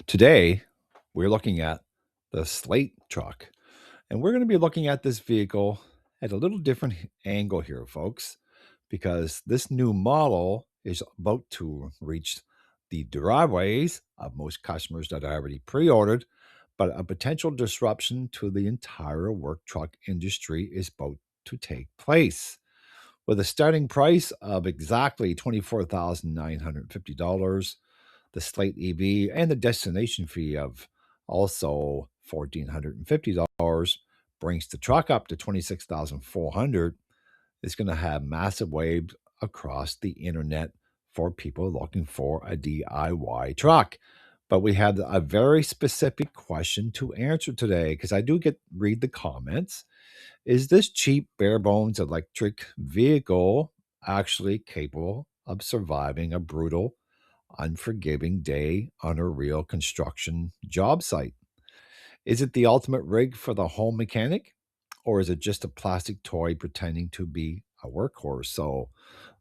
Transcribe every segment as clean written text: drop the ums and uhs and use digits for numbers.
Today, we're looking at the Slate truck, and we're going to be looking at this vehicle at a little different angle here, folks, because this new model is about to reach the driveways of most customers that are already pre-ordered, but a potential disruption to the entire work truck industry is about to take place. With a starting price of exactly $24,950, the Slate EV, and the destination fee of also $1,450 brings the truck up to $26,400. It's going to have massive waves across the internet for people looking for a DIY truck. But we have a very specific question to answer today because I do read the comments. Is this cheap, bare bones electric vehicle actually capable of surviving a brutal, unforgiving day on a real construction job site? Is it the ultimate rig for the home mechanic, or is it just a plastic toy pretending to be a workhorse? So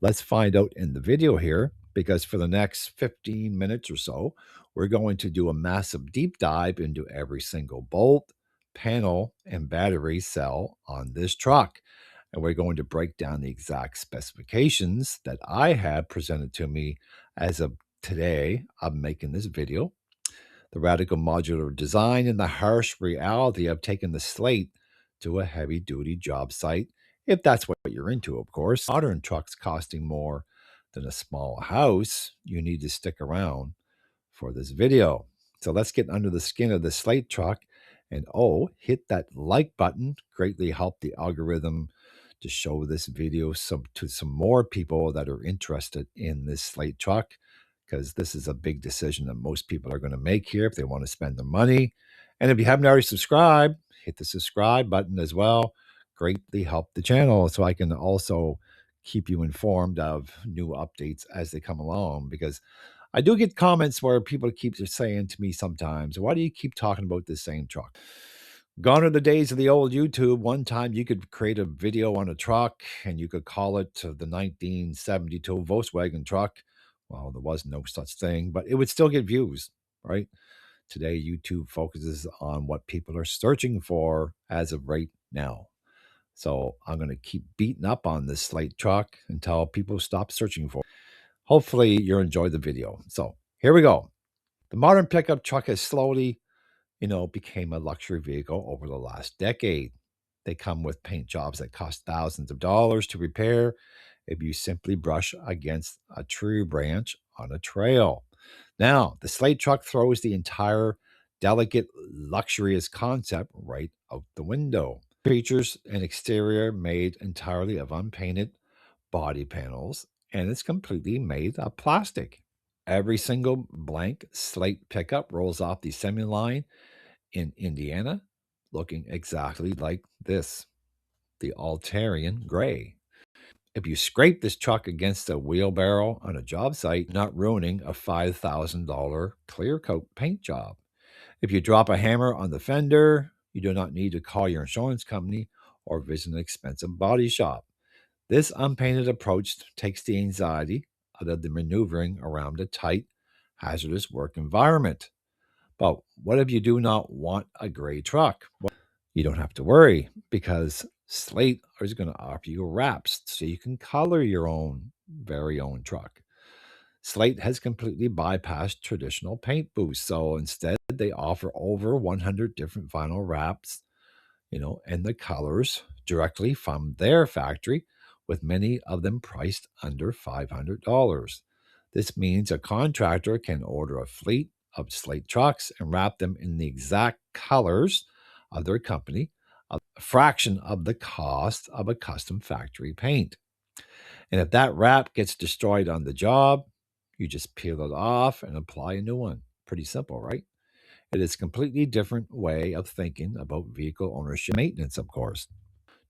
let's find out in the video here, because for the next 15 minutes or so, we're going to do a massive deep dive into every single bolt, panel, and battery cell on this truck. And we're going to break down the exact specifications that I have presented to me as of today. I'm making this video. The radical modular design and the harsh reality of taking the Slate to a heavy duty job site, if that's what you're into, of course. Modern trucks costing more than a small house, you need to stick around for this video. So let's get under the skin of the Slate truck and hit that like button. Greatly help the algorithm to show this video to some more people that are interested in this Slate truck, because this is a big decision that most people are going to make here if they want to spend the money. And if you haven't already subscribed, hit the subscribe button as well. Greatly help the channel so I can also keep you informed of new updates as they come along, because I do get comments where people keep saying to me sometimes, why do you keep talking about this same truck? Gone are the days of the old YouTube. One time you could create a video on a truck and you could call it the 1972 Volkswagen truck. Well, there was no such thing, but it would still get views, right? Today, YouTube focuses on what people are searching for as of right now. So I'm going to keep beating up on this Slate truck until people stop searching for it. Hopefully you'll enjoy the video. So here we go. The modern pickup truck has slowly became a luxury vehicle over the last decade. They come with paint jobs that cost thousands of dollars to repair if you simply brush against a tree branch on a trail. Now, the Slate truck throws the entire delicate, luxurious concept right out the window. Features an exterior made entirely of unpainted body panels, and it's completely made of plastic. Every single blank Slate pickup rolls off the assembly line in Indiana, looking exactly like this, the Altarian Gray. If you scrape this truck against a wheelbarrow on a job site, not ruining a $5,000 clear coat paint job. If you drop a hammer on the fender, you do not need to call your insurance company or visit an expensive body shop. This unpainted approach takes the anxiety out of the maneuvering around a tight, hazardous work environment. But what if you do not want a gray truck? Well, you don't have to worry, because Slate is going to offer you wraps so you can color your very own truck. Slate has completely bypassed traditional paint booths. So instead, they offer over 100 different vinyl wraps, and the colors directly from their factory, with many of them priced under $500. This means a contractor can order a fleet of Slate trucks and wrap them in the exact colors of their company, a fraction of the cost of a custom factory paint. And if that wrap gets destroyed on the job, you just peel it off and apply a new one. Pretty simple, right? It is a completely different way of thinking about vehicle ownership maintenance, of course.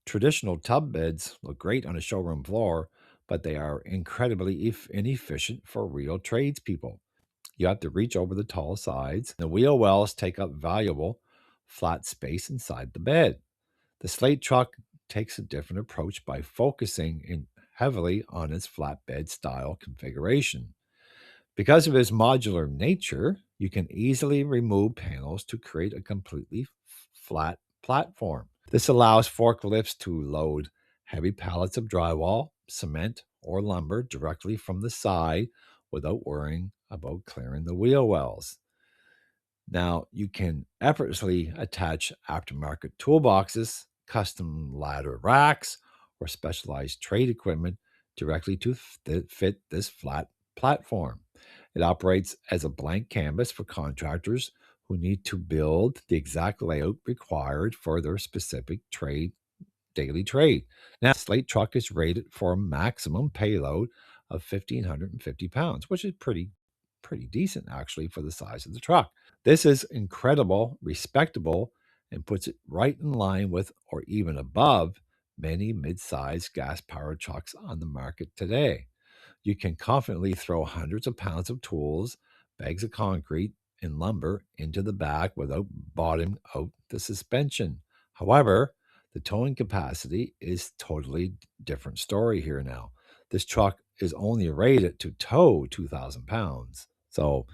Traditional tub beds look great on a showroom floor, but they are incredibly inefficient for real tradespeople. You have to reach over the tall sides. The wheel wells take up valuable flat space inside the bed. The Slate truck takes a different approach by focusing in heavily on its flatbed style configuration. Because of its modular nature, You can easily remove panels to create a completely flat platform. This allows forklifts to load heavy pallets of drywall, cement, or lumber directly from the side without worrying about clearing the wheel wells. Now, you can effortlessly attach aftermarket toolboxes, custom ladder racks, or specialized trade equipment directly to fit this flat platform. It operates as a blank canvas for contractors who need to build the exact layout required for their specific daily trade. Now, Slate truck is rated for a maximum payload of 1,550 pounds, which is pretty decent actually for the size of the truck. This is incredible, respectable, and puts it right in line with or even above many mid-sized gas-powered trucks on the market today. You can confidently throw hundreds of pounds of tools, bags of concrete, and lumber into the back without bottoming out the suspension. However, the towing capacity is totally different story here now. This truck is only rated to tow 2,000 pounds. So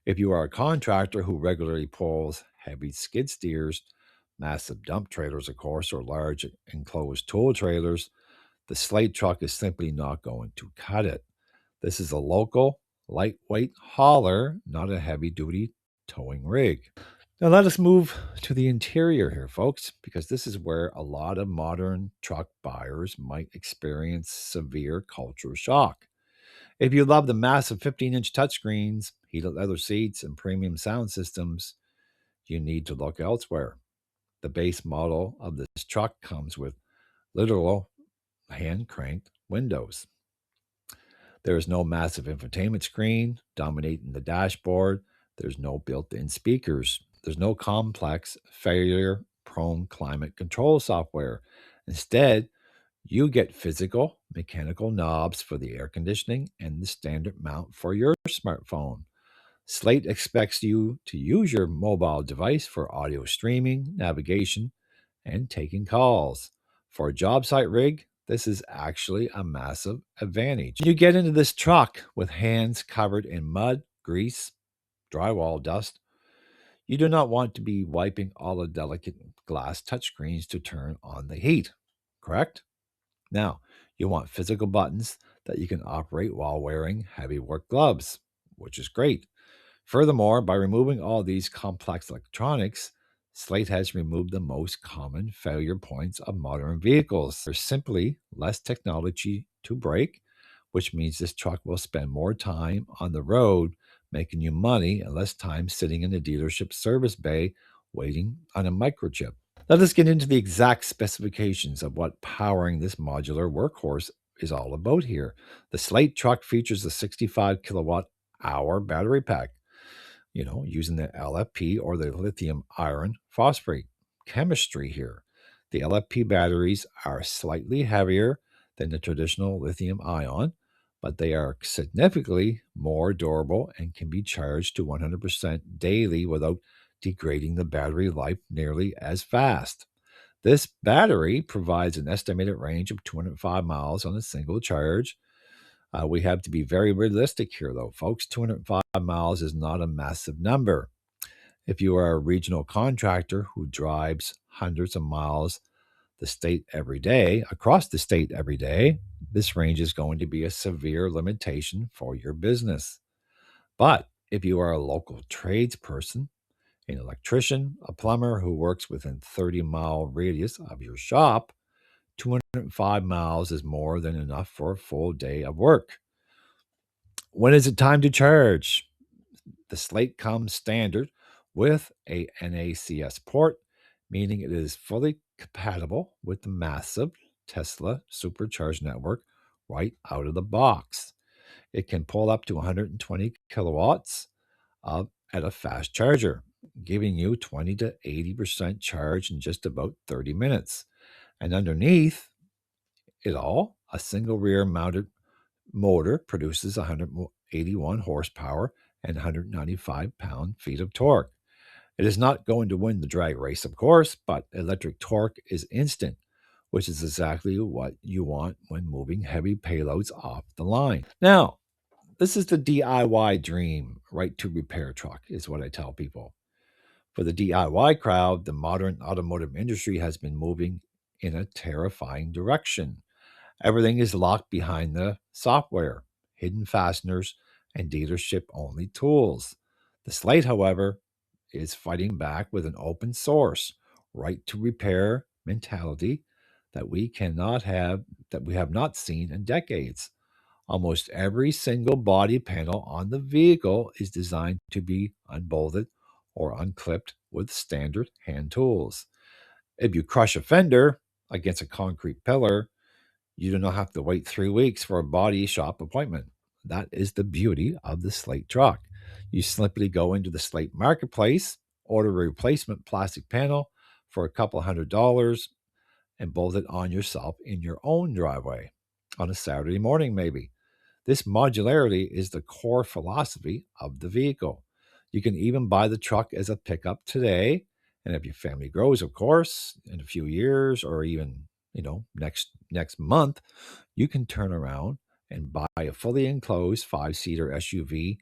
if you are a contractor who regularly pulls heavy skid steers, massive dump trailers, of course, or large enclosed tool trailers, the Slate truck is simply not going to cut it. This is a local, lightweight hauler, not a heavy duty towing rig. Now, let us move to the interior here, folks, because this is where a lot of modern truck buyers might experience severe cultural shock. If you love the massive 15-inch touchscreens, heated leather seats, and premium sound systems, you need to look elsewhere. The base model of this truck comes with literal hand cranked windows. There is no massive infotainment screen dominating the dashboard. There's no built in speakers. There's no complex, failure prone climate control software. Instead, you get physical, mechanical knobs for the air conditioning and the standard mount for your smartphone. Slate expects you to use your mobile device for audio streaming, navigation, and taking calls. For a job site rig, this is actually a massive advantage. You get into this truck with hands covered in mud, grease, drywall dust. You do not want to be wiping all the delicate glass touchscreens to turn on the heat, correct? Now, you want physical buttons that you can operate while wearing heavy work gloves, which is great. Furthermore, by removing all these complex electronics, Slate has removed the most common failure points of modern vehicles. There's simply less technology to break, which means this truck will spend more time on the road making you money and less time sitting in a dealership service bay waiting on a microchip. Let us get into the exact specifications of what powering this modular workhorse is all about here. The Slate truck features a 65 kilowatt hour battery pack, using the LFP or the lithium iron phosphate chemistry here. The LFP batteries are slightly heavier than the traditional lithium ion, but they are significantly more durable and can be charged to 100% daily without degrading the battery life nearly as fast. This battery provides an estimated range of 205 miles on a single charge. We have to be very realistic here, though, folks. 205 miles is not a massive number. If you are a regional contractor who drives hundreds of miles across the state every day, this range is going to be a severe limitation for your business. But if you are a local tradesperson, an electrician, a plumber who works within 30-mile radius of your shop, 205 miles is more than enough for a full day of work. When is it time to charge? The Slate comes standard with a NACS port, meaning it is fully compatible with the massive Tesla supercharged network right out of the box. It can pull up to 120 kilowatts at a fast charger, giving you 20 to 80% charge in just about 30 minutes. And underneath it all, a single rear mounted motor produces 181 horsepower and 195 pound-feet of torque. It is not going to win the drag race, of course, but electric torque is instant, which is exactly what you want when moving heavy payloads off the line. Now, This is the DIY dream, right to repair truck, is what I tell people. For the DIY crowd, the modern automotive industry has been moving in a terrifying direction. Everything is locked behind the software, hidden fasteners, and dealership only tools. The Slate, however, is fighting back with an open source, right to repair mentality that we have not seen in decades. Almost every single body panel on the vehicle is designed to be unbolted or unclipped with standard hand tools. If you crush a fender against a concrete pillar, you do not have to wait 3 weeks for a body shop appointment. That is the beauty of the Slate truck. You simply go into the Slate marketplace, order a replacement plastic panel for a couple $100, and bolt it on yourself in your own driveway on a Saturday morning, maybe. This modularity is the core philosophy of the vehicle. You can even buy the truck as a pickup today, and if your family grows, of course, in a few years or even, next month, you can turn around and buy a fully enclosed 5-seater SUV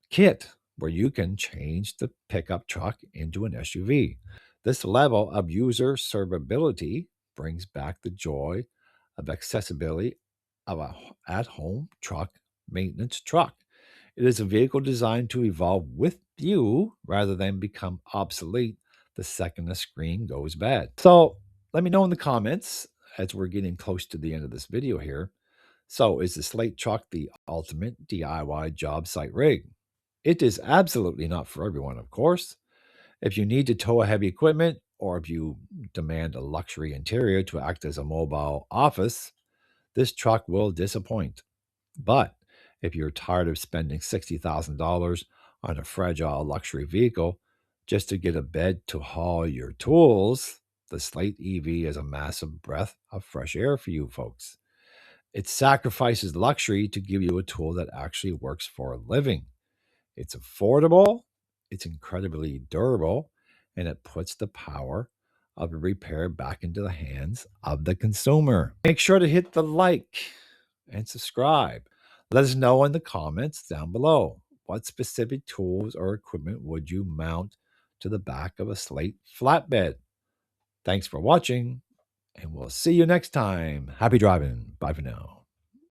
kit where you can change the pickup truck into an SUV. This level of user servability brings back the joy of accessibility of a at-home truck maintenance truck. It is a vehicle designed to evolve with you rather than become obsolete the second the screen goes bad. So let me know in the comments as we're getting close to the end of this video here. So is the Slate truck the ultimate DIY job site rig? It is absolutely not for everyone, of course. If you need to tow a heavy equipment or if you demand a luxury interior to act as a mobile office, this truck will disappoint. But if you're tired of spending $60,000 on a fragile luxury vehicle just to get a bed to haul your tools, the Slate EV is a massive breath of fresh air for you folks. It sacrifices luxury to give you a tool that actually works for a living. It's affordable, it's incredibly durable, and it puts the power of a repair back into the hands of the consumer. Make sure to hit the like and subscribe. Let us know in the comments down below what specific tools or equipment would you mount to the back of a Slate flatbed. Thanks for watching, and we'll see you next time. Happy driving. Bye for now.